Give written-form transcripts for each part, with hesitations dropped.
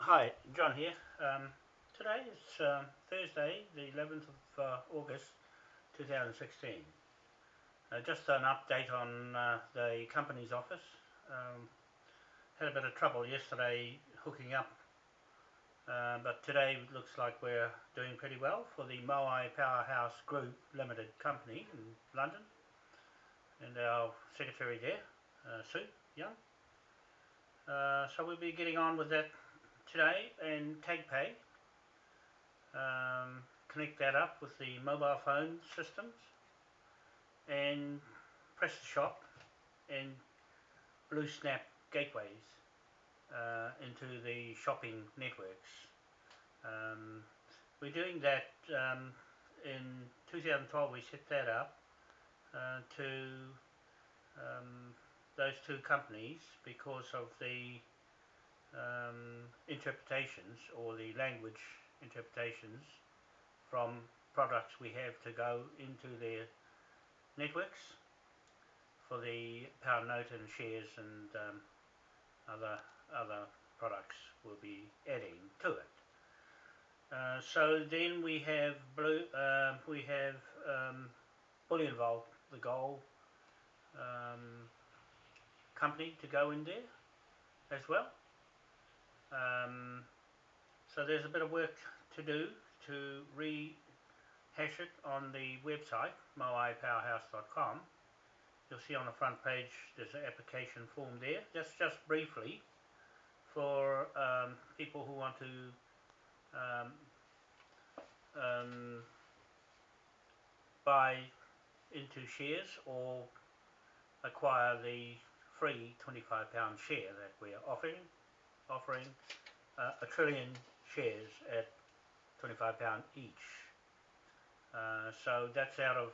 Hi, John here. Today is Thursday, the 11th of August 2016. Just an update on the company's office. Had a bit of trouble yesterday hooking up, but today it looks like we're doing pretty well for the Moai Powerhouse Group Limited Company in London. And our secretary there, Sue Young. So we'll be getting on with that today, and TagPay, connect that up with the mobile phone systems and press the shop and Blue Snap gateways into the shopping networks. We're doing that in 2012. We set that up to those two companies because of the interpretations, or the language interpretations from products we have to go into their networks for the pound note and shares and other products we'll be adding to it. So then we have Bullion Vault, the gold company, to go in there as well. So there's a bit of work to do to rehash it on the website, moaipowerhouse.com. You'll see on the front page there's an application form there, just briefly, for people who want to buy into shares or acquire the free £25 share that we're offering a trillion shares at £25 each. So that's out of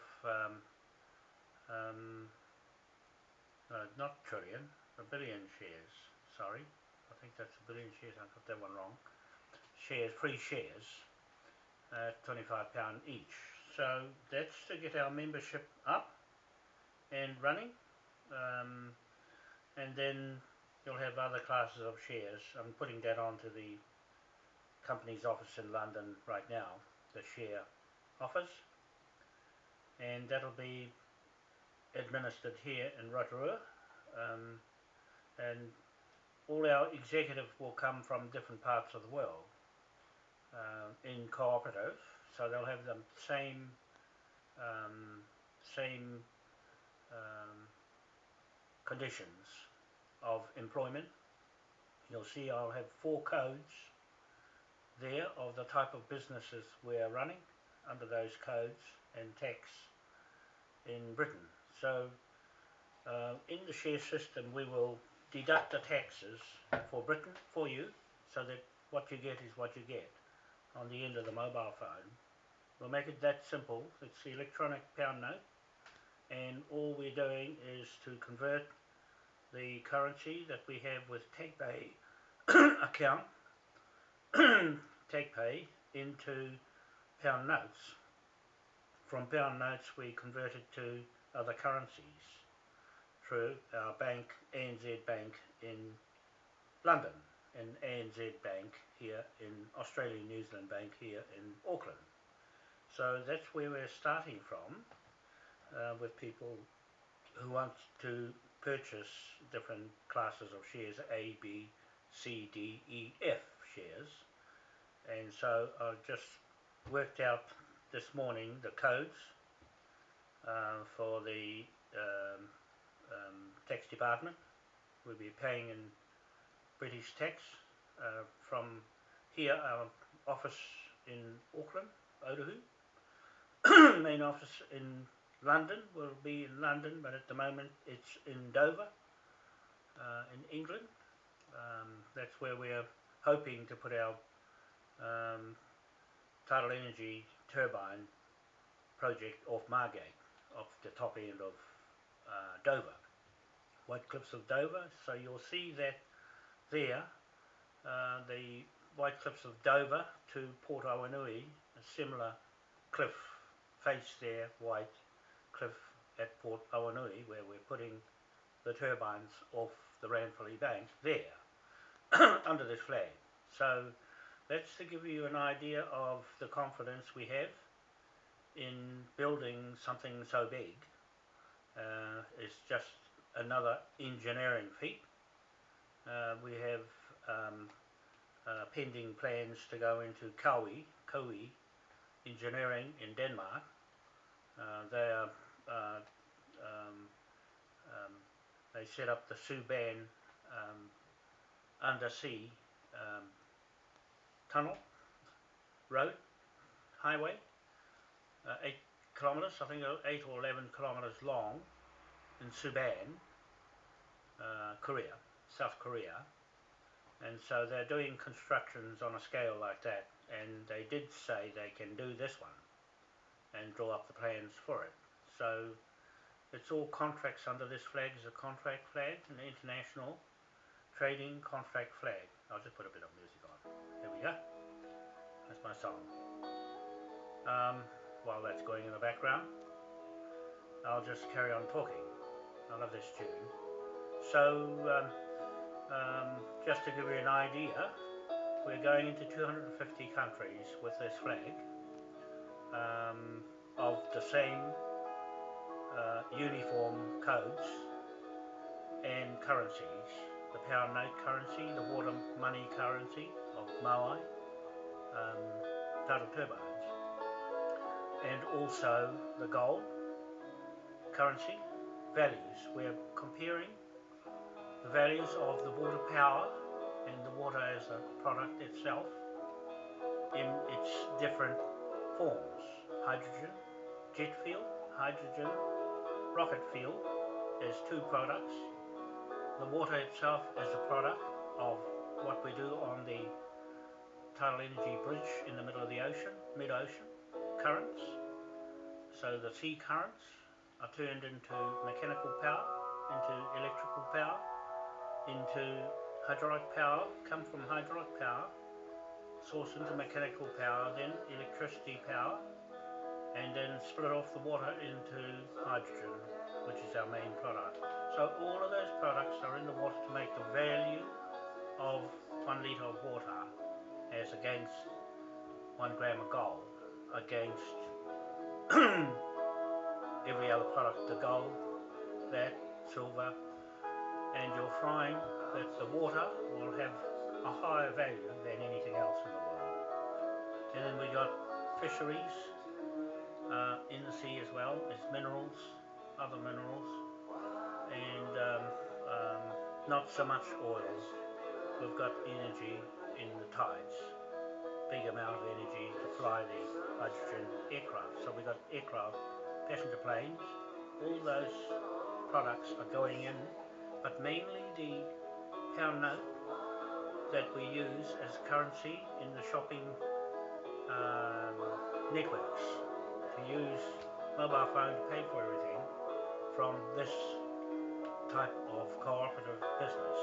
not trillion, a billion shares. Sorry, I think that's a billion shares. I got that one wrong. Free shares at £25 each. So that's to get our membership up and running, and then you'll have other classes of shares. I'm putting that onto the company's office in London right now, the share office, and that'll be administered here in Rotorua, and all our executive will come from different parts of the world in cooperative, so they'll have the same conditions of employment. You'll see I'll have 4 codes there of the type of businesses we're running under those codes and tax in Britain. So in the share system we will deduct the taxes for Britain for you, so that what you get is what you get on the end of the mobile phone. We'll make it that simple. It's the electronic pound note, and all we're doing is to convert the currency that we have with TagPay account TagPay into pound notes. From pound notes we convert it to other currencies through our bank, ANZ Bank in London, and ANZ Bank here in Australia, New Zealand Bank here in Auckland. So that's where we're starting from with people who want to purchase different classes of shares, A, B, C, D, E, F shares. And so I've just worked out this morning the codes for the tax department. We'll be paying in British tax from here, our office in Auckland, Otahu. Main office in London will be in London, but at the moment it's in Dover, in England. That's where we're hoping to put our Tidal Energy turbine project off Margate, off the top end of Dover, White Cliffs of Dover. So you'll see that there, the White Cliffs of Dover to Port Awanui, a similar cliff face there, White Cliff at Port Awanui, where we're putting the turbines off the Ranfurly Bank there under this flag. So that's to give you an idea of the confidence we have in building something so big. It's just another engineering feat. We have pending plans to go into Koei Engineering in Denmark. They set up the Suban undersea tunnel, road, highway, 8 kilometres, I think 8 or 11 kilometres long in Suban, Korea, South Korea. And so they're doing constructions on a scale like that, and they did say they can do this one and draw up the plans for it. So it's all contracts under this flag. Is a contract flag, an international trading contract flag. I'll just put a bit of music on. Here we go. That's my song. While that's going in the background, I'll just carry on talking. I love this tune. So just to give you an idea, we're going into 250 countries with this flag of the same uniform codes and currencies. The pound note currency, the water money currency of Moai, Tidal turbines, and also the gold currency values. We're comparing the values of the water power and the water as a product itself in its different forms. Hydrogen, jet fuel, hydrogen, rocket fuel as two products. The water itself as a product of what we do on the Tidal Energy Bridge in the middle of the ocean, mid-ocean, currents. So the sea currents are turned into mechanical power, into electrical power, into hydraulic power, come from hydraulic power, source into mechanical power, then electricity power, and then split off the water into hydrogen, which is our main product. So all of those products are in the water to make the value of 1 litre of water as against 1 gram of gold, against every other product, the gold, that, silver, and you'll find that the water will have a higher value than anything else in the world. And then we got fisheries in the sea as well, as minerals, other minerals, and not so much oil. We've got energy in the tides, big amount of energy to fly the hydrogen aircraft. So we've got aircraft, passenger planes, all those products are going in, but mainly the pound note that we use as currency in the shopping networks, to use mobile phone to pay for everything from this type of cooperative business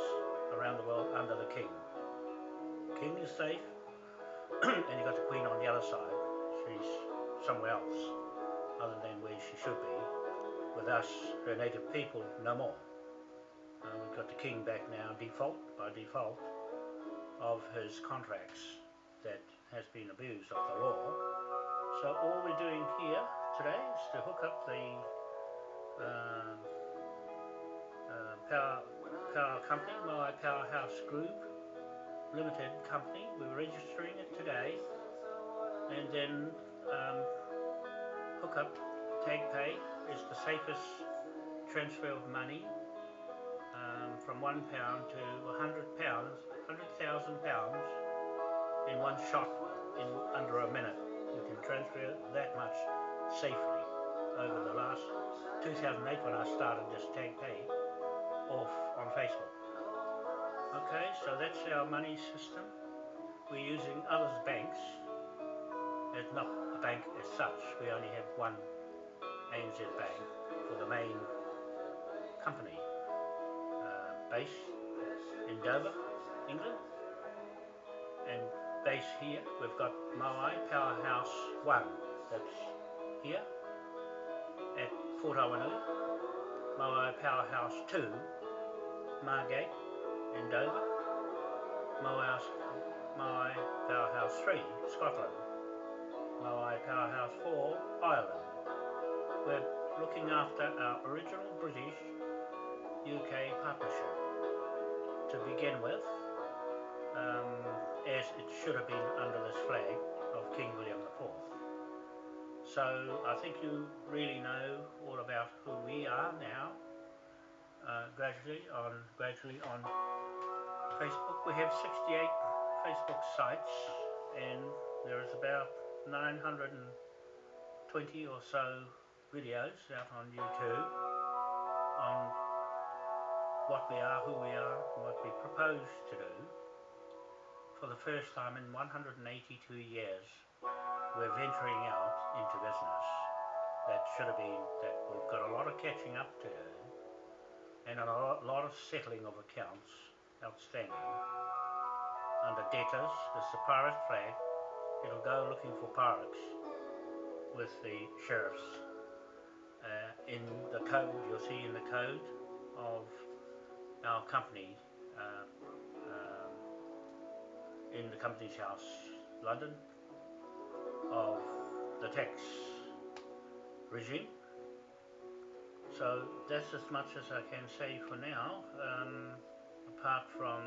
around the world under the King. King is safe, and you've got the Queen on the other side. She's somewhere else other than where she should be. With us, her native people, no more. We've got the King back now, by default, of his contracts that has been abused of the law. So all we're doing here today is to hook up the power company, Moai Powerhouse Group Limited Company. We're registering it today, and then hook up TagPay is the safest transfer of money from £1 to £100,000 in one shot in under a minute. You can transfer that much safely. Over the last 2008 when I started this TagPay off on Facebook. Okay, so that's our money system. We're using others' banks. It's not a bank as such. We only have one ANZ bank for the main company, base in Dover, England, and base here we've got Moai Powerhouse 1, that's here at Port Awanui, Moai Powerhouse 2, Margate in Dover, Moai 3, Scotland. Moai Powerhouse 4, Ireland. We're looking after our original British UK partnership to begin with, as it should have been under this flag of King William IV. So I think you really know all about who we are now. Gradually on Facebook. We have 68 Facebook sites, and there is about 920 or so videos out on YouTube on what we are, who we are, and what we propose to do. For the first time in 182 years, we're venturing out into business. That should have been, that we've got a lot of catching up to do, and a lot of settling of accounts outstanding. Under debtors, this is the pirate flag. It'll go looking for pirates with the sheriffs. In the code, you'll see in the code of our company, in the Company's House, London, of the tax regime. So that's as much as I can say for now, apart from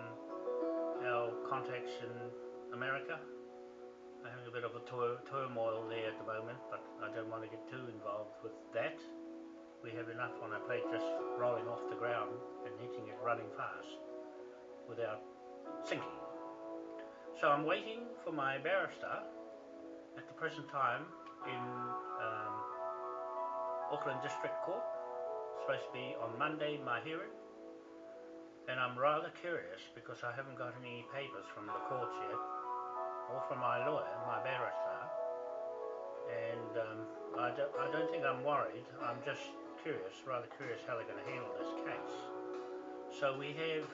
our contacts in America. I'm having a bit of a turmoil there at the moment, but I don't want to get too involved with that. We have enough on our plate just rolling off the ground and hitting it running fast without sinking. So I'm waiting for my barrister at the present time in Auckland District Court. It's supposed to be on Monday, my hearing, and I'm rather curious because I haven't got any papers from the courts yet, or from my lawyer, my barrister, and I don't think I'm worried. I'm just curious, rather curious how they're going to handle this case. So we have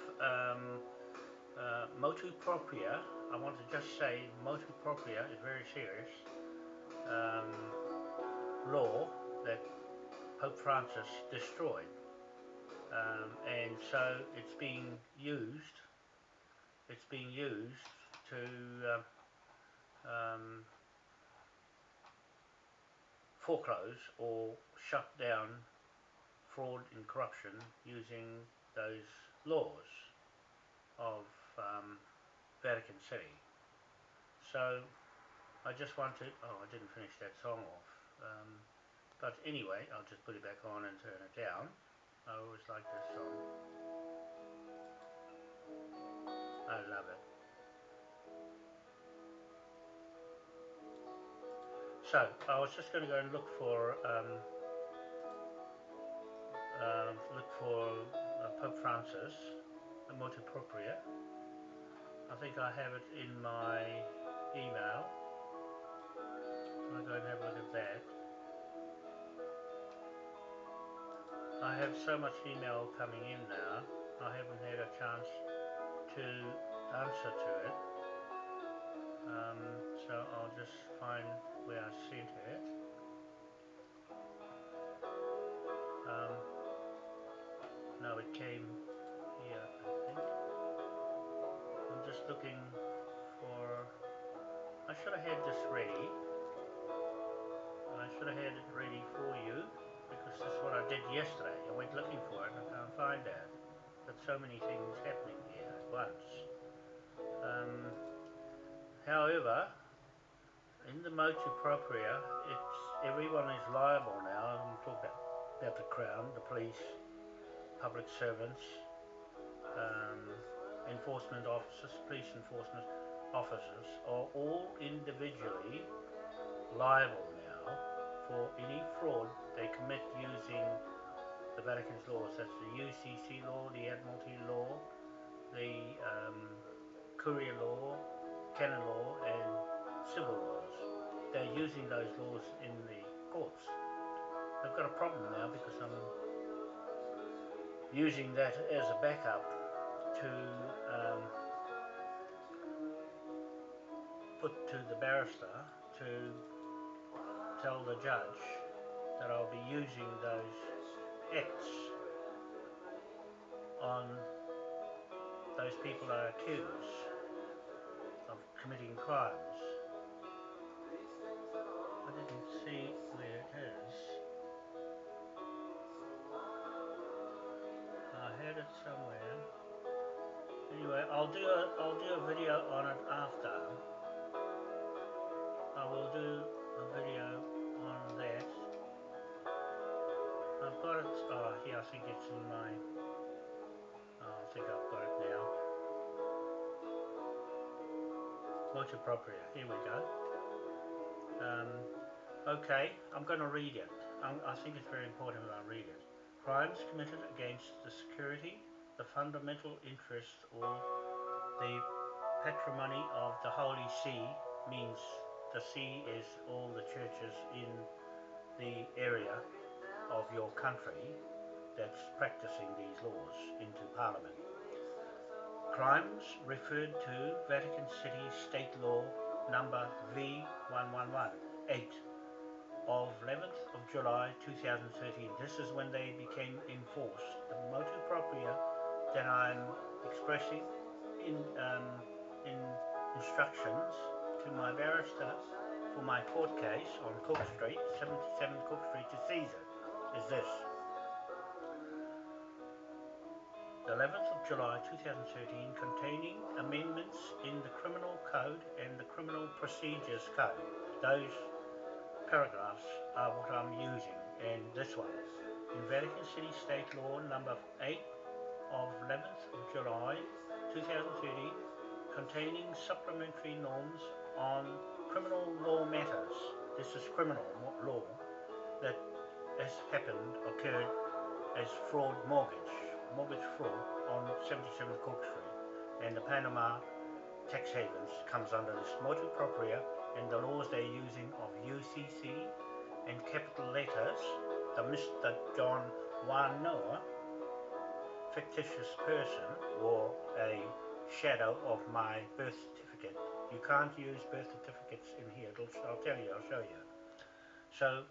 MOTU PROPRIO. I want to just say MOTU PROPRIO is very serious law that Pope Francis destroyed, and so it's being used to foreclose or shut down fraud and corruption using those laws of Vatican City. So I just want to, I didn't finish that song off, but anyway, I'll just put it back on and turn it down. I always like this song. I love it. So I was just going to go and look for Pope Francis, the MOTU PROPRIO. I think I have it in my email. I'll go and have a look at that. I have so much email coming in now, I haven't had a chance to answer to it. So I'll just find where I sent it. No, it came here, I think. I'm just looking for... I should have had this ready. I should have had it ready for you, because this is what I did yesterday. I went looking for it and I can't find it. But so many things happening here at once. However, in the MOTU PROPRIO, everyone is liable now. I'm talking about the Crown, the police, public servants, enforcement officers, police enforcement officers are all individually liable now for any fraud they commit using the Vatican's laws. That's the UCC law, the Admiralty law, the Courier law, canon law, and civil laws. They're using those laws in the courts. I've got a problem now because I'm using that as a backup to put to the barrister to tell the judge that I'll be using those acts on those people are accused of committing crimes. I didn't see where it is. I had it somewhere. Anyway, I'll do a video on it after. I will do a video on that. I've got it. Oh, here I think it's in my. Oh, I think I've got it now. MOTU PROPRIO. Here we go. Okay, I'm going to read it. I think it's very important that I read it. Crimes committed against the security, the fundamental interests, or the patrimony of the Holy See, means the See is all the churches in the area of your country that's practicing these laws into Parliament. Crimes referred to Vatican City State Law number V1118 of 11th of July 2013. This is when they became enforced. The MOTU PROPRIO that I'm expressing in instructions to my barrister for my court case on Cook Street, 77 Cook Street to Caesar, is this. The 11th of July 2013, containing amendments in the Criminal Code and the Criminal Procedures Code. Those paragraphs are what I'm using, and this one. In Vatican City State Law number 8 of 11th of July 2013, containing supplementary norms on criminal law matters. This is criminal law that has occurred as fraud mortgage fraud on 77 Cook Street, and the Panama tax havens comes under this MOTU PROPRIO, and the laws they're using of UCC and capital letters, the Mr. John Wanoa, fictitious person or a shadow of my birth certificate. You can't use birth certificates in here, I'll tell you, I'll show you. So,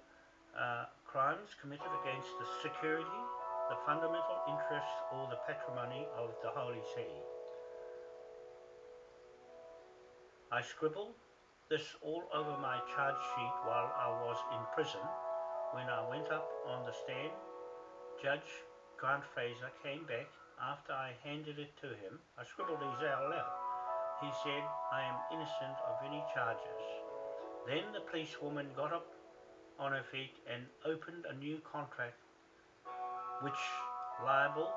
crimes committed against the security, the fundamental interests, or the patrimony of the Holy See. I scribbled this all over my charge sheet while I was in prison. When I went up on the stand, Judge Grant Fraser came back after I handed it to him. I scribbled these out loud. He said, "I am innocent of any charges." Then the policewoman got up on her feet and opened a new contract which liable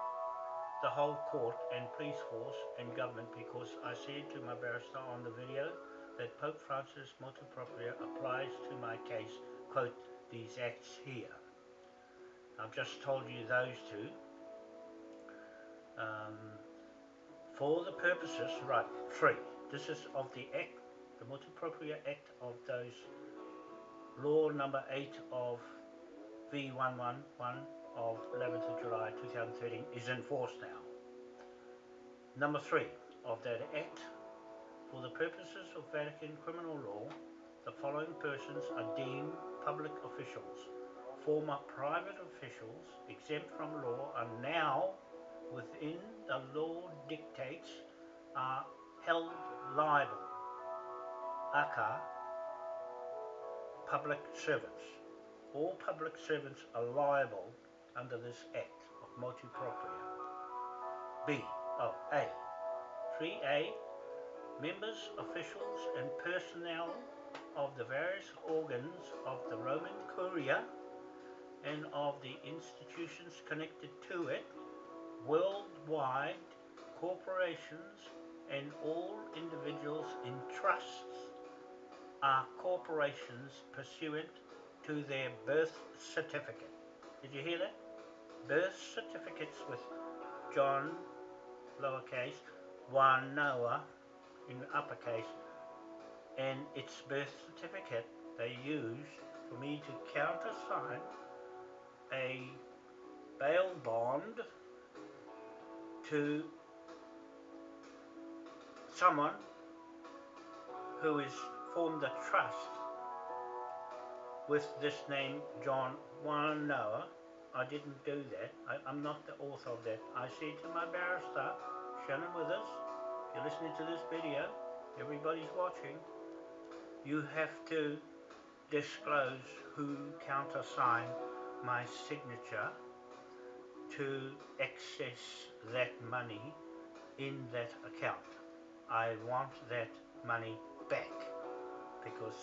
the whole court and police force and government, because I said to my barrister on the video that Pope Francis' MOTU PROPRIO applies to my case, quote, these acts here. I've just told you those two. For the purposes, right, 3. This is of the Act, the MOTU PROPRIO Act of those law number 8 of V111 of 11th of July 2013 is enforced now. Number 3 of that Act, for the purposes of Vatican criminal law, the following persons are deemed public officials. Former private officials exempt from law are now within the law dictates are held liable, aka public servants. All public servants are liable under this Act of MOTU PROPRIO. A. 3A. Members, officials and personnel of the various organs of the Roman Curia and of the institutions connected to it, worldwide corporations and all individuals in trusts are corporations pursuant to their birth certificate. Did you hear that? Birth certificates with John, lowercase, Wanoa in uppercase, and its birth certificate they used for me to countersign a bail bond to someone who has formed a trust with this name John Wanoa. I didn't do that. I'm not the author of that. I said to my barrister, Shannon Withers, if you're listening to this video, everybody's watching, you have to disclose who countersigned my signature to access that money in that account. I want that money back because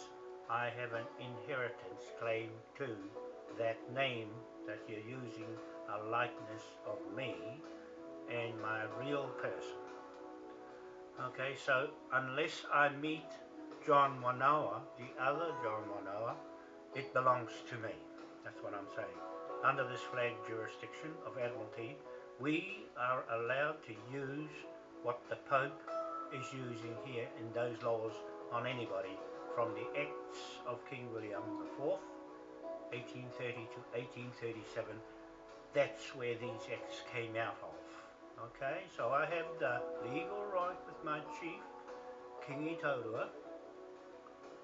I have an inheritance claim to that name that you're using, a likeness of me and my real person. Okay, so unless I meet John Wanoa, the other John Wanoa, it belongs to me. That's what I'm saying. Under this flag jurisdiction of Admiralty, we are allowed to use what the Pope is using here in those laws on anybody, from the Acts of King William IV, 1830 to 1837. That's where these acts came out of. Okay, so I have the legal right with my chief, Kingi Taurua,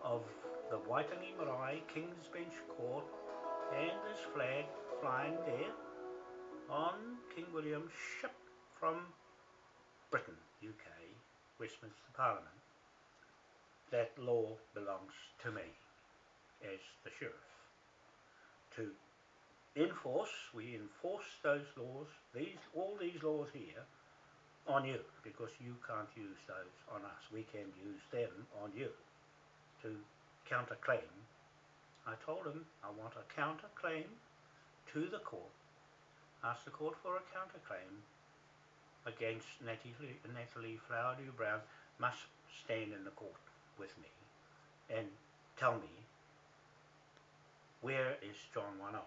of the Waitangi Marae King's Bench Court, and this flag flying there on King William's ship from Britain, UK, Westminster Parliament. That law belongs to me as the sheriff. To enforce, we enforce those laws, all these laws here, on you, because you can't use those on us. We can use them on you to counterclaim. I told him I want a counterclaim to the court. Ask the court for a counterclaim against Natalie Flowerdew-Brown. Must stand in the court with me and tell me, where is John Wanoa?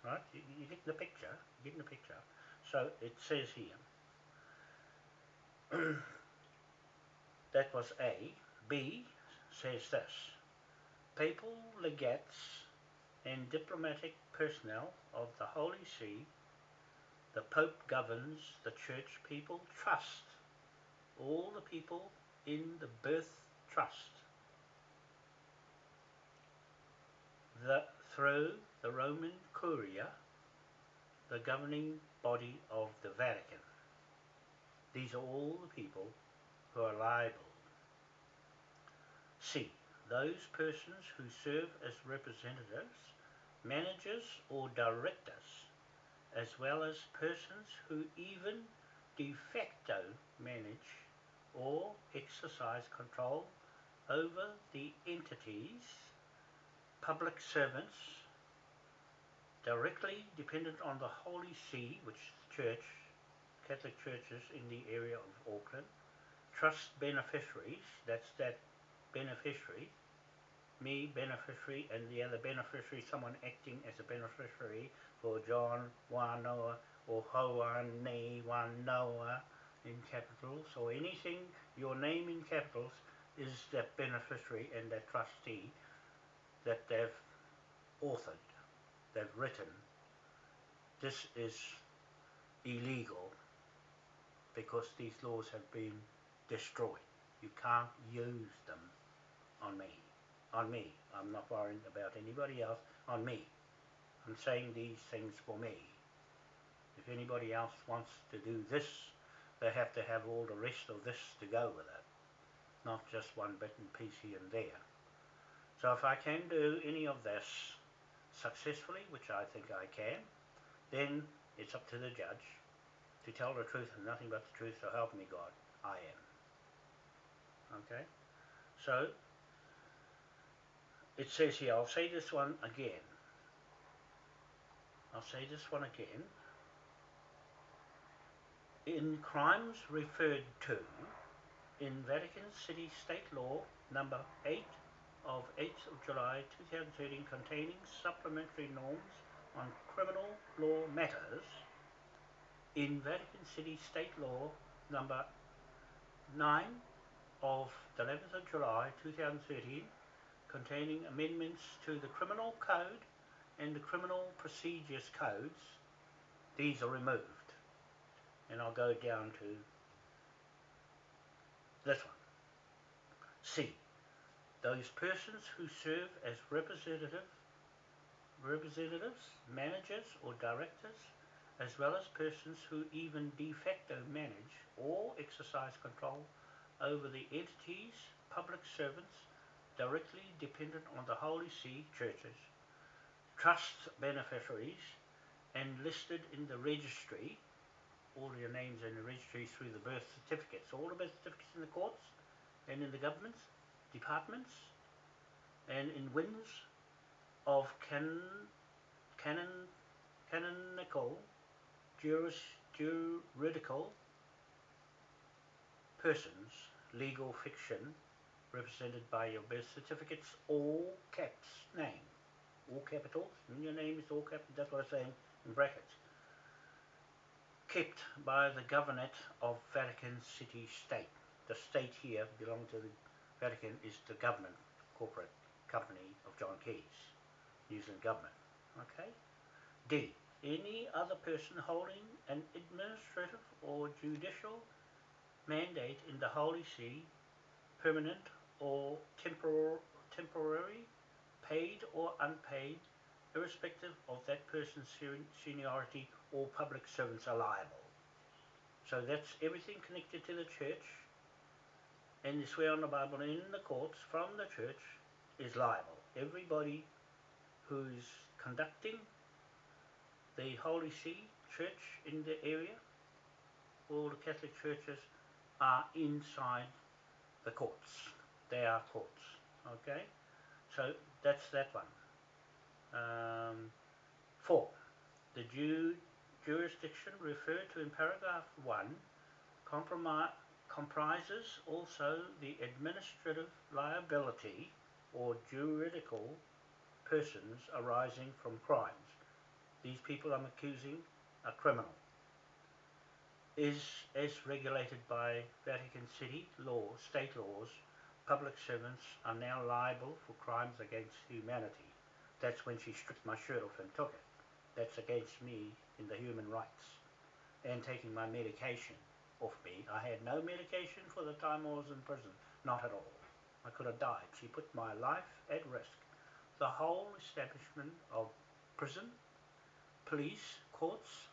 Right? You get the picture. You get the picture. So it says here. That was A. B says this: papal legates and diplomatic personnel of the Holy See, the Pope governs the Church People Trust, all the people in the birth trust, through the Roman Curia, the governing body of the Vatican. These are all the people who are liable. C. Those persons who serve as representatives, managers or directors, as well as persons who even de facto manage or exercise control over the entities, public servants, directly dependent on the Holy See, which is the church, Catholic churches in the area of Auckland, trust beneficiaries, that's that beneficiary, me beneficiary, and the other beneficiary, someone acting as a beneficiary for John Wanoa or Hoane Wanoa in capitals, or anything, your name in capitals is that beneficiary and that trustee that they've authored, they've written. This is illegal because these laws have been destroyed. You can't use them on me. On me. I'm not worrying about anybody else. On me. I'm saying these things for me. If anybody else wants to do this, they have to have all the rest of this to go with it. Not just one bit and piece here and there. So if I can do any of this successfully, which I think I can, then it's up to the judge to tell the truth and nothing but the truth, so help me God, I am. Okay? So, it says here, I'll say this one again. I'll say this one again. In crimes referred to in Vatican City State Law number 8 of 8th of July 2013 containing supplementary norms on criminal law matters, in Vatican City State Law number 9 of the 11th of July 2013 containing amendments to the Criminal Code and the Criminal Procedures Codes, these are removed. And I'll go down to this one. C. Those persons who serve as representatives, managers or directors, as well as persons who even de facto manage or exercise control over the entities, public servants, directly dependent on the Holy See churches, trust beneficiaries, and listed in the registry, all your names in the registry through the birth certificates, all the birth certificates in the courts and in the government's departments, and in winds of canonical juridical persons, legal fiction, represented by your birth certificates, all caps name, all capitals, and your name is all capital, that's what I'm saying in brackets, kept by the Governorate of Vatican City State. The state here belonging to the Vatican is the government, corporate company of John Keys, New Zealand government. Okay. D. Any other person holding an administrative or judicial mandate in the Holy See, permanent or temporary, paid or unpaid, irrespective of that person's seniority, all public servants are liable. So that's everything connected to the church, and you swear on the Bible in the courts from the church is liable. Everybody who's conducting the Holy See church in the area, all the Catholic churches are inside the courts. They are courts. Okay, so that's that one. 4. The jurisdiction referred to in paragraph 1 comprises also the administrative liability or juridical persons arising from crimes. These people I'm accusing are criminal. Is as regulated by Vatican City law, state laws, public servants are now liable for crimes against humanity. That's when she stripped my shirt off and took it. That's against me in the human rights. And taking my medication off me. I had no medication for the time I was in prison. Not at all. I could have died. She put my life at risk. The whole establishment of prison, police, courts,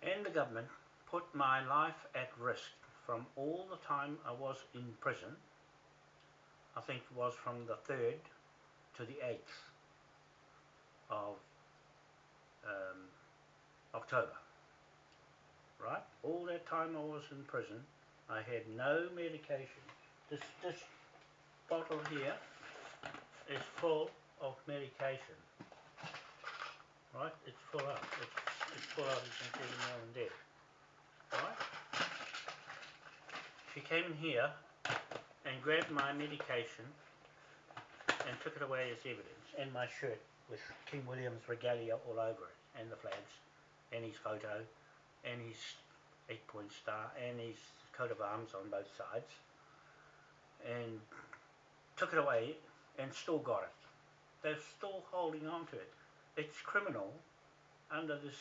and the government put my life at risk from all the time I was in prison. I think it was from the 3rd to the 8th of October. Right? All that time I was in prison, I had no medication. This bottle here is full of medication. Right? It's full up. It's full up, you can see the now and there. Right? She came in here and grabbed my medication and took it away as evidence, and my shirt with King William's regalia all over it, and the flags, and his photo, and his 8-point star, and his coat of arms on both sides, and took it away and still got it. They're still holding on to it. It's criminal under this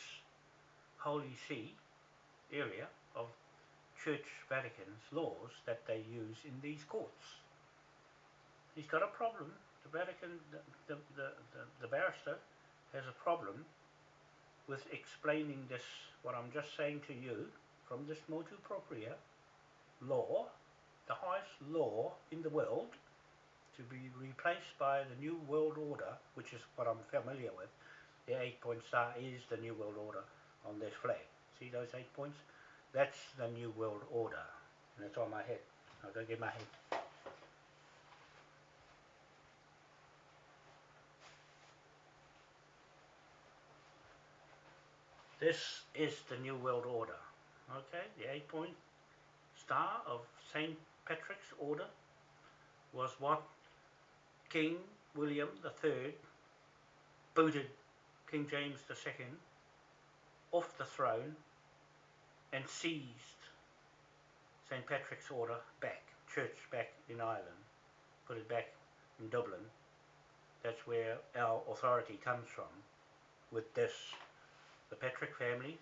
Holy See area of Church Vatican's laws that they use in these courts. He's got a problem. The Vatican, the barrister has a problem with explaining this, what I'm just saying to you, from this motu proprio law, the highest law in the world, to be replaced by the New World Order, which is what I'm familiar with. The 8-point star is the New World Order on this flag. See those 8 points? That's the New World Order, and it's on my head. I'll go get my head. This is the New World Order. Okay, the 8-point star of St. Patrick's Order was what King William III booted King James II off the throne and seized St. Patrick's Order back, church back in Ireland, put it back in Dublin. That's where our authority comes from with this. The Patrick family,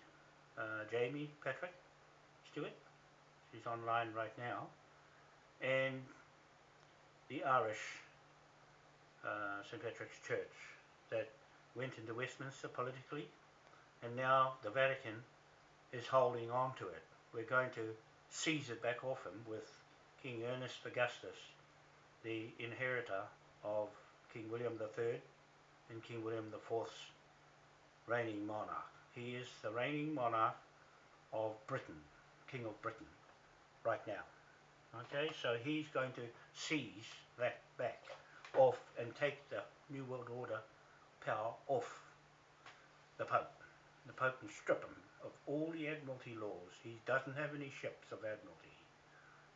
Jamie Patrick Stewart, she's online right now, and the Irish St. Patrick's Church that went into Westminster politically, and now the Vatican is holding on to it. We're going to seize it back off him with King Ernest Augustus, the inheritor of King William III and King William IV's reigning monarch. He is the reigning monarch of Britain, King of Britain, right now. Okay, so he's going to seize that back off and take the New World Order power off the Pope. The Pope can strip him of all the Admiralty laws. He doesn't have any ships of Admiralty.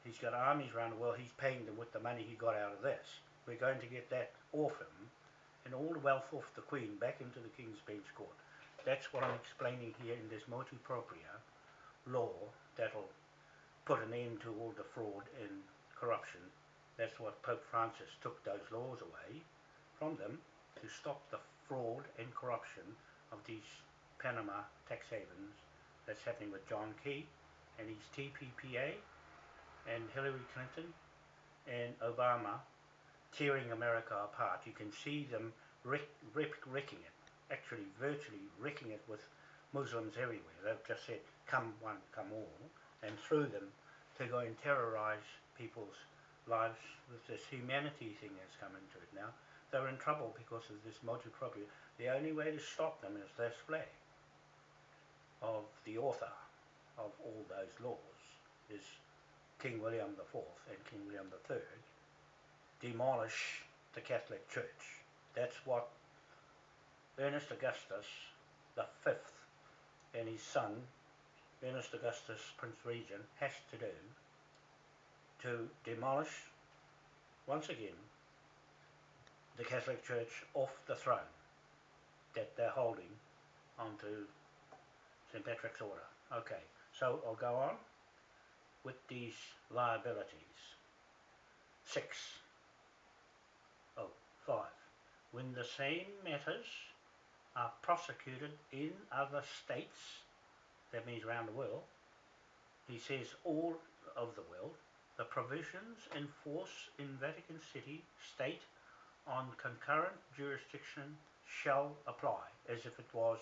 He's got armies around the world. He's paying them with the money he got out of this. We're going to get that off him and all the wealth off the Queen back into the King's Bench Court. That's what I'm explaining here in this MOTU PROPRIO law that'll put an end to all the fraud and corruption. That's what Pope Francis took those laws away from them, to stop the fraud and corruption of these Panama tax havens that's happening with John Key and his TPPA and Hillary Clinton and Obama tearing America apart. You can see them wrecking it, actually virtually wrecking it with Muslims everywhere. They've just said, come one, come all, and through them to go and terrorize people's lives with this humanity thing that's come into it now. They're in trouble because of this MOTU PROPRIO. The only way to stop them is this flag of the author of all those laws, is King William IV and King William III. Demolish the Catholic Church. That's what Ernest Augustus V and his son, Ernest Augustus Prince Regent, has to do to demolish, once again, the Catholic Church off the throne that they're holding onto St. Patrick's order. Okay, so I'll go on with these liabilities. 5. When the same matters are prosecuted in other states, that means around the world, he says all of the world, the provisions in force in Vatican City state on concurrent jurisdiction shall apply, as if it was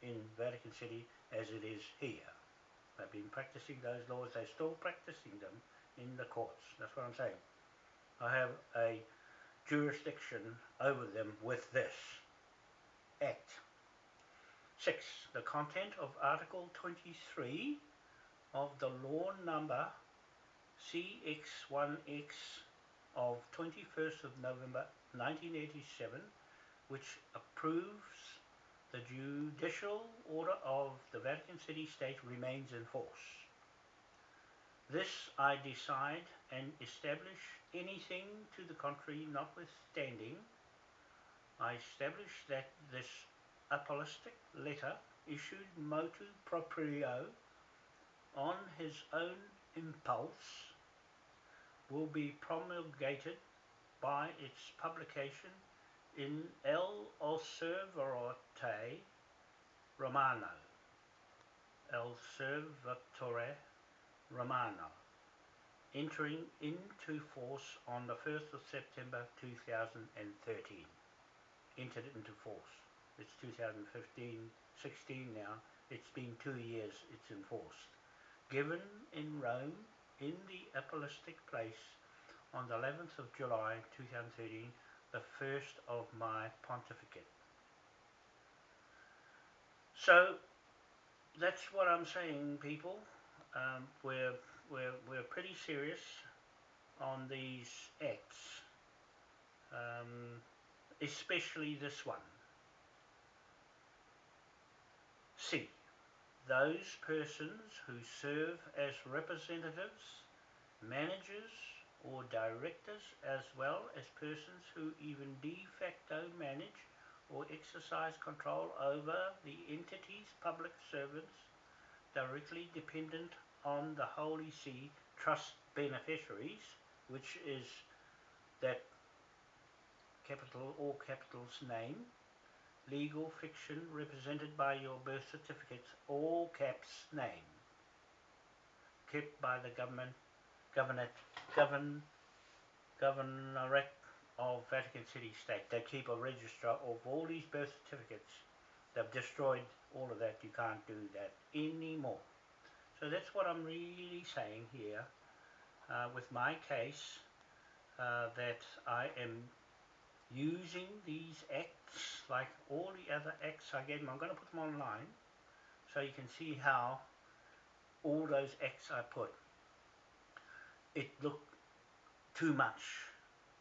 in Vatican City as it is here. They've been practicing those laws, they're still practicing them in the courts. That's what I'm saying. I have a jurisdiction over them with this Act. 6. The content of Article 23 of the law number CX1X of 21st of November 1987, which approves the judicial order of the Vatican City State, remains in force. This I decide and establish, anything to the contrary notwithstanding. I establish that this apostolic letter issued MOTU PROPRIO on his own impulse will be promulgated by its publication in L'Osservatore Romano, L'Osservatore Romano, entering into force on the 1st of September 2013. Entered into force. It's 2015-16 now. It's been 2 years it's enforced. Given in Rome, in the apostolic place, on the 11th of July 2013, the first of my pontificate. So that's what I'm saying, people. We're pretty serious on these acts, especially this one. C. Those persons who serve as representatives, managers, or directors, as well as persons who even de facto manage or exercise control over the entity's public servants directly dependent on the Holy See trust beneficiaries, which is that capital or capitals name, legal fiction represented by your birth certificates, all caps name, kept by the Governorate of Vatican City State. They keep a register of all these birth certificates. They've destroyed all of that. You can't do that anymore. So that's what I'm really saying here with my case, that I am using these acts like all the other acts I gave them. I'm going to put them online so you can see how all those acts I put, it looked too much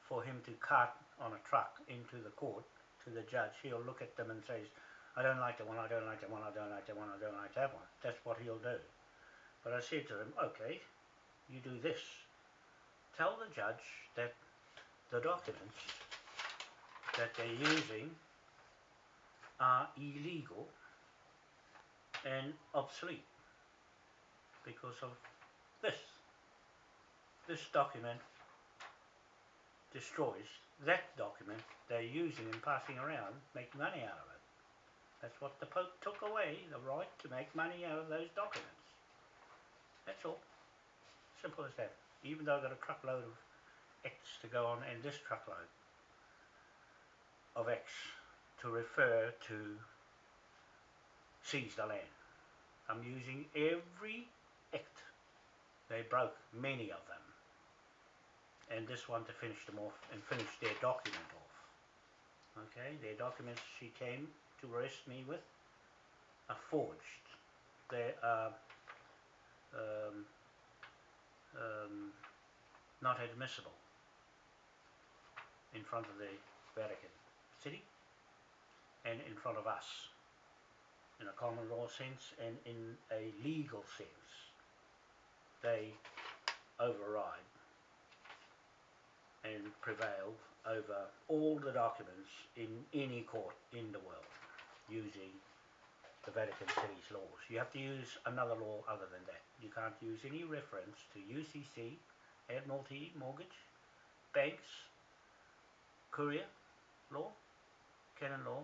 for him to cart on a truck into the court to the judge. He'll look at them and says, I don't like that one, I don't like that one, I don't like that one, I don't like that one. That's what he'll do. But I said to him, okay, you do this. Tell the judge that the documents that they're using are illegal and obsolete because of this. This document destroys that document they're using and passing around, making money out of it. That's what the Pope took away, the right to make money out of those documents. That's all. Simple as that. Even though I've got a truckload of X to go on, and this truckload of X to refer to seize the land. I'm using every act. They broke, many of them. And this one to finish them off and finish their document off. Okay, their documents she came to arrest me with are forged. They are not admissible in front of the Vatican City and in front of us in a common law sense and in a legal sense. They override and prevail over all the documents in any court in the world using the Vatican City's laws. You have to use another law other than that. You can't use any reference to UCC, Admiralty, mortgage, banks, courier law, canon law,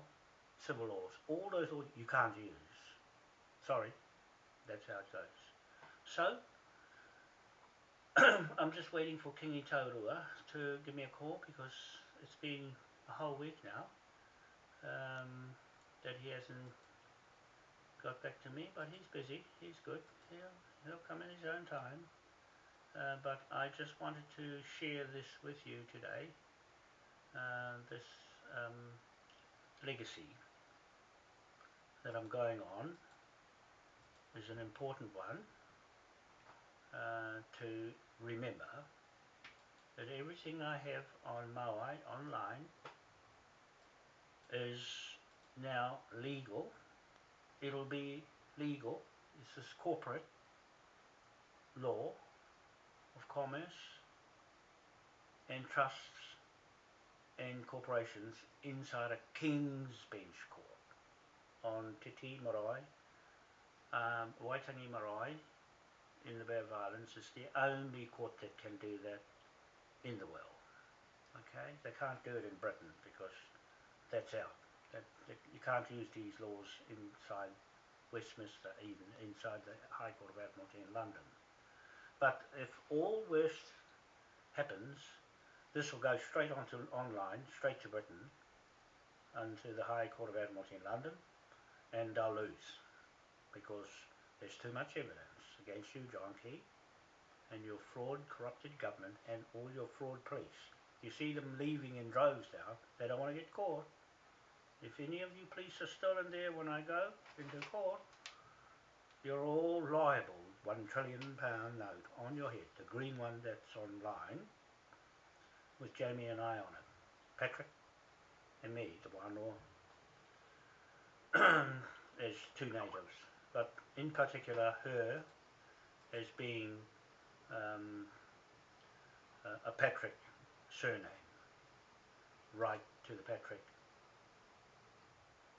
civil laws. All those laws you can't use. Sorry, that's how it goes. So, I'm just waiting for Kingi Taurua to give me a call because it's been a whole week now that he hasn't got back to me, but he's busy, he's good, he'll come in his own time. But I just wanted to share this with you today. This legacy that I'm going on is an important one to remember that everything I have on Moai online is now legal. It'll be legal. This is corporate law of commerce and trusts and corporations inside a King's Bench court on Titi Marae, Waitangi Marae in the Bay of Islands is the only court that can do that in the world. Okay, they can't do it in Britain because that's out. That you can't use these laws inside Westminster, even inside the High Court of Admiralty in London. But if all worst happens, this will go straight onto online, straight to Britain, onto the High Court of Admiralty in London, and they'll lose because there's too much evidence against you, John Key, and your fraud, corrupted government, and all your fraud police. You see them leaving in droves now. They don't want to get caught. If any of you police are still in there when I go into court, you're all liable. £1 trillion note on your head, the green one that's online, with Jamie and I on it, Patrick and me, the Wanoa. There's two natives, but in particular her as being a Patrick surname, right to the Patrick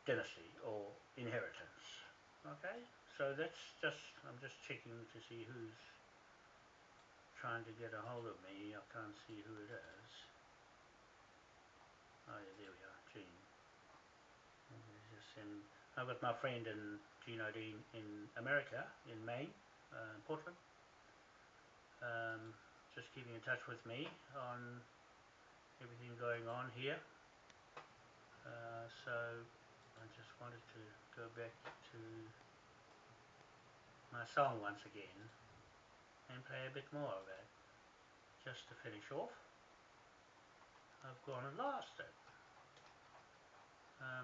dynasty or inheritance. Okay, so that's just, I'm just checking to see who's trying to get a hold of me. I can't see who it is. Oh yeah, there we are, Jean. I've got my friend in Gino Dean in America, in Maine, Portland, just keeping in touch with me on everything going on here. So I just wanted to go back to my song once again and play a bit more of it. Just to finish off, I've gone and lost it. I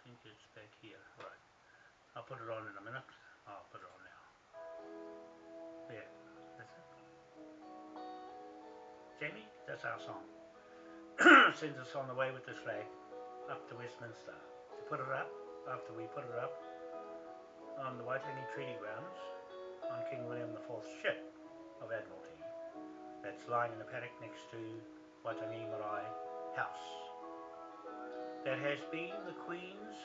think it's back here. Right. I'll put it on in a minute. I'll put it on now. There. That's it. Jamie, that's our song. Sends us on the way with this flag up to Westminster. To put it up, after we put it up on the Waitangi Treaty Grounds on King William IV's ship of Admiralty that's lying in the paddock next to Waitangi Marae House. That has been the Queen's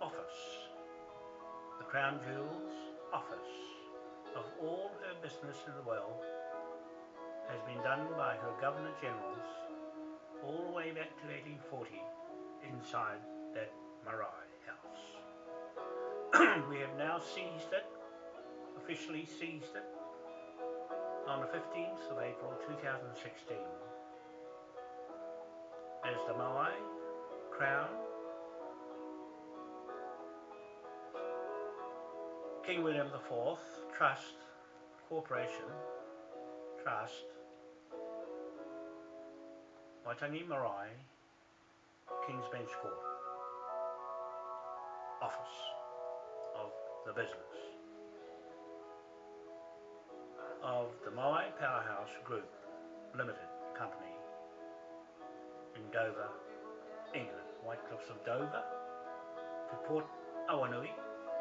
office, the Crown Jewel's office of all her business in the world, has been done by her Governor-Generals all the way back to 1840 inside that Marae House. We have now seized it, officially seized it, on the 15th of April 2016 as the Moai Crown King William IV Trust Corporation Trust Waitangi Marae King's Bench Court office of the business of the Moai Powerhouse Group Limited Company in Dover, England, White Cliffs of Dover to Port Awanui,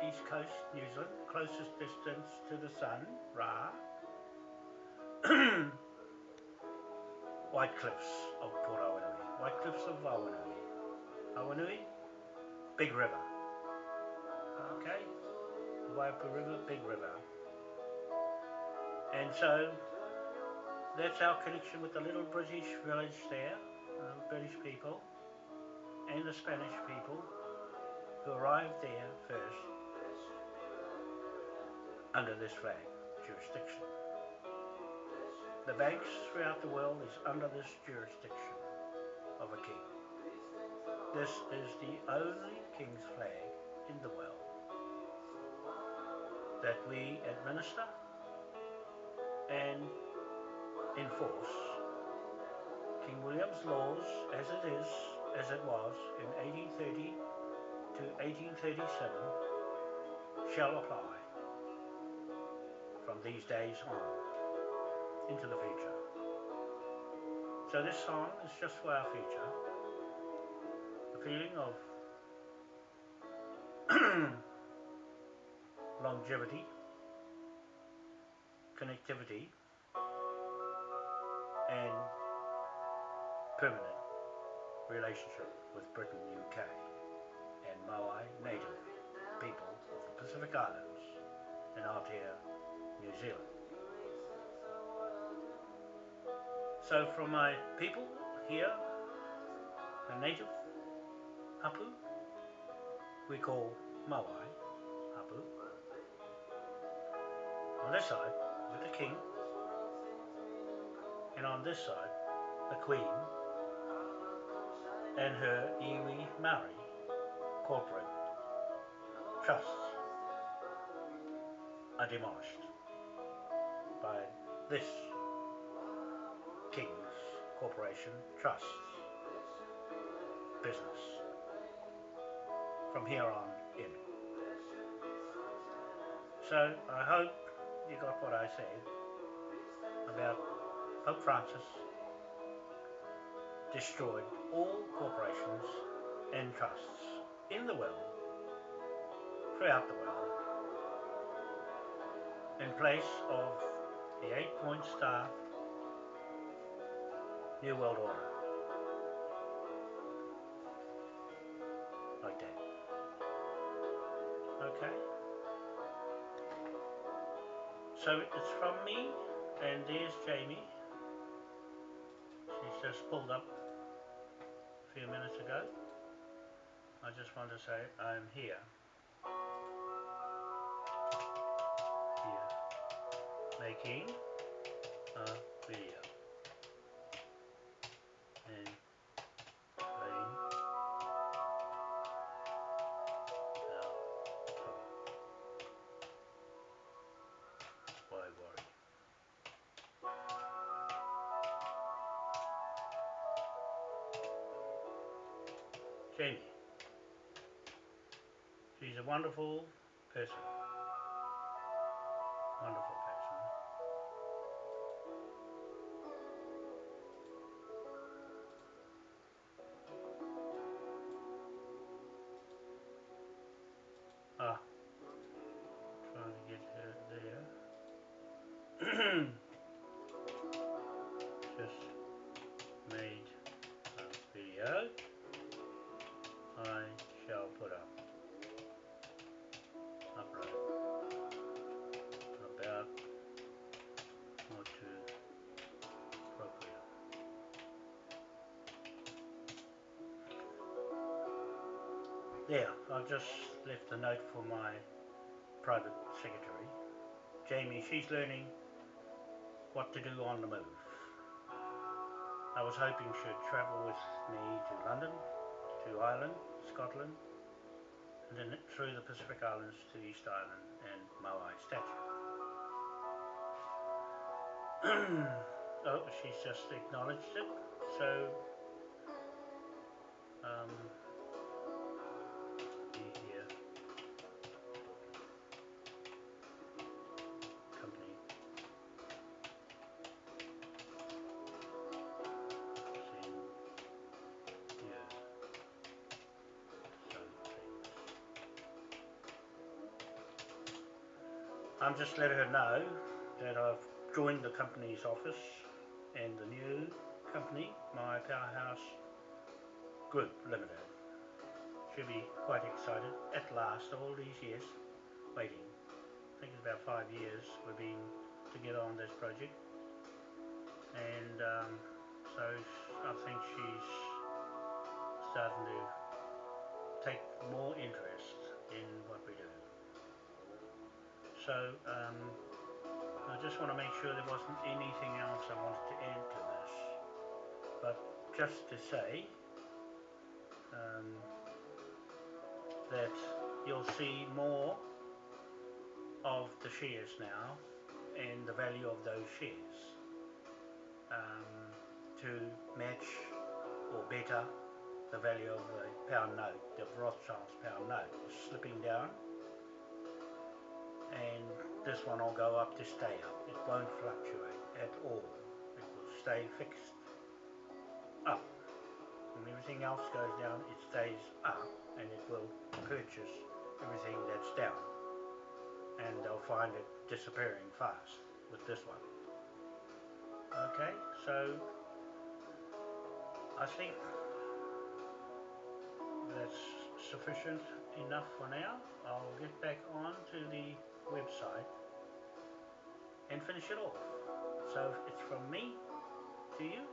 East Coast, New Zealand, closest distance to the sun, Ra. White Cliffs of Port Awanui, White Cliffs of Awanui. Awanui, big river. Okay, the Waipu River, big river. And so that's our connection with the little British village there, British people and the Spanish people who arrived there first under this flag jurisdiction. The banks throughout the world is under this jurisdiction of a king. This is the only king's flag in the world that we administer and enforce King William's laws as it was in 1830 to 1837 shall apply from these days on into the future. So this song is just for our future. The feeling of longevity, connectivity, and permanent relationship with Britain, UK, and Moai native people of the Pacific Islands and Aotea, New Zealand. So from my people here, the native hapu, we call Moai hapu. On this side, with the king, and on this side, the queen and her iwi Maori corporate trusts are demolished by this King's Corporation Trust's business from here on in. So I hope you got what I said about Pope Francis destroyed all corporations and trusts in the world, throughout the world, in place of the 8-point star New World Order. Like that. Okay? So it's from me, and there's Jamie. She's just pulled up a few minutes ago. I just want to say I'm here. Making a video. And playing Jamie. She's a wonderful person. Wonderful person. Trying to get her there. Just made a video I shall put up. Upload. About MOTU PROPRIO. There, I've just left a note for my private secretary, Jamie. She's learning what to do on the move. I was hoping she'd travel with me to London, to Ireland, Scotland, and then through the Pacific Islands to East Island and Moai statue. Oh, she's just acknowledged it, so be here, company, send you some things. I'm just letting her know that I've joined the company's office and the new company, my Powerhouse Group Limited. She'll be quite excited at last, all these years waiting. I think it's about 5 years we've been together on this project, and so I think she's starting to take more interest in what we do. So I just want to make sure there wasn't anything else I wanted to add to this, but just to say that you'll see more of the shares now and the value of those shares to match or better the value of the pound note. The Rothschild's pound note is slipping down, and this one will go up to stay up. It won't fluctuate at all. It will stay fixed up. When everything else goes down, it stays up, and it will purchase everything that's down, and they'll find it disappearing fast with this one. Okay, so I think that's sufficient enough for now. I'll get back on to the website and finish it off. So it's from me to you,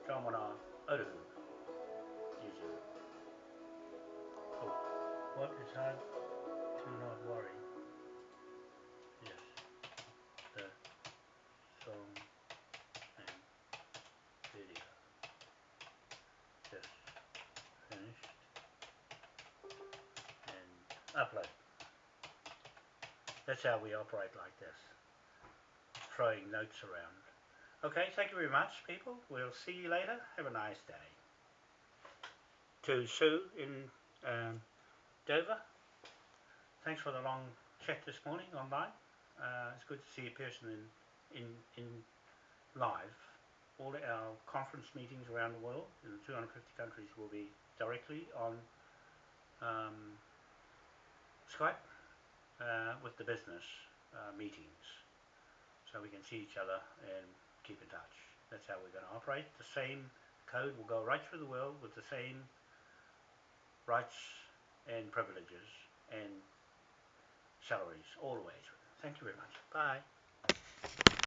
John Wanoa, Otahu, New Zealand. Oh, what is hard to not worry? Yes, the song and video just finished and upload. That's how we operate like this, throwing notes around. Okay, thank you very much, people. We'll see you later. Have a nice day. To Sue in Dover, thanks for the long chat this morning online. It's good to see a person in live. All our conference meetings around the world in 250 countries will be directly on Skype with the business meetings, so we can see each other and keep in touch. That's how we're going to operate. The same code will go right through the world with the same rights and privileges and salaries all the way through. Thank you very much. Bye.